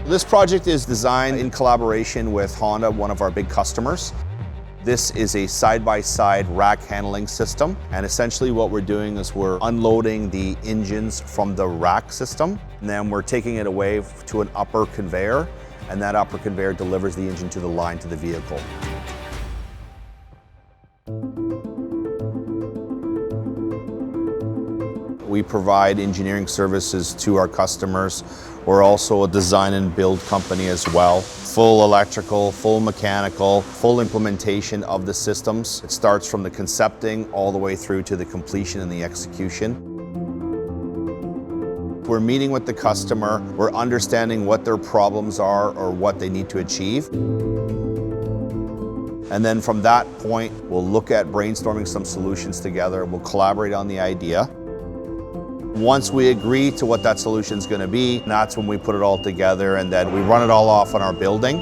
This project is designed in collaboration with Honda, one of our big customers. This is a side-by-side rack handling system, and essentially what we're doing is we're unloading the engines from the rack system, and then we're taking it away to an upper conveyor, and that upper conveyor delivers the engine to the line to the vehicle. We provide engineering services to our customers. We're also a design and build company as well. Full electrical, full mechanical, full implementation of the systems. It starts from the concepting all the way through to the completion and the execution. We're meeting with the customer, we're understanding what their problems are or what they need to achieve. And then from that point, we'll look at brainstorming some solutions together. We'll collaborate on the idea. Once we agree to what that solution is going to be, that's when we put it all together and then we run it all off on our building.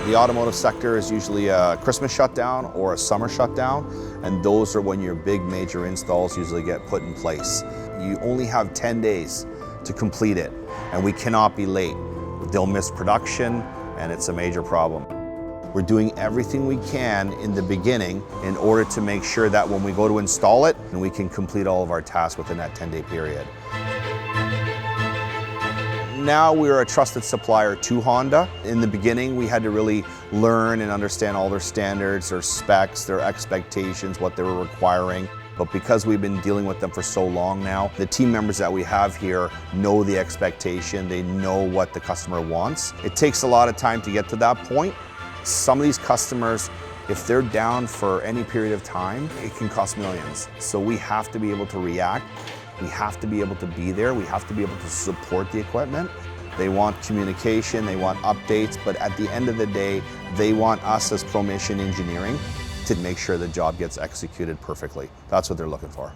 The automotive sector is usually a Christmas shutdown or a summer shutdown, and those are when your big major installs usually get put in place. You only have 10 days to complete it, and we cannot be late. They'll miss production, and it's a major problem. We're doing everything we can in the beginning in order to make sure that when we go to install it, and we can complete all of our tasks within that 10-day period. Now we're a trusted supplier to Honda. In the beginning, we had to really learn and understand all their standards, their specs, their expectations, what they were requiring. But because we've been dealing with them for so long now, the team members that we have here know the expectation, they know what the customer wants. It takes a lot of time to get to that point. Some of these customers, if they're down for any period of time, it can cost millions. So we have to be able to react. We have to be able to be there. We have to be able to support the equipment. They want communication, they want updates, but at the end of the day, they want us as Promation Engineering to make sure the job gets executed perfectly. That's what they're looking for.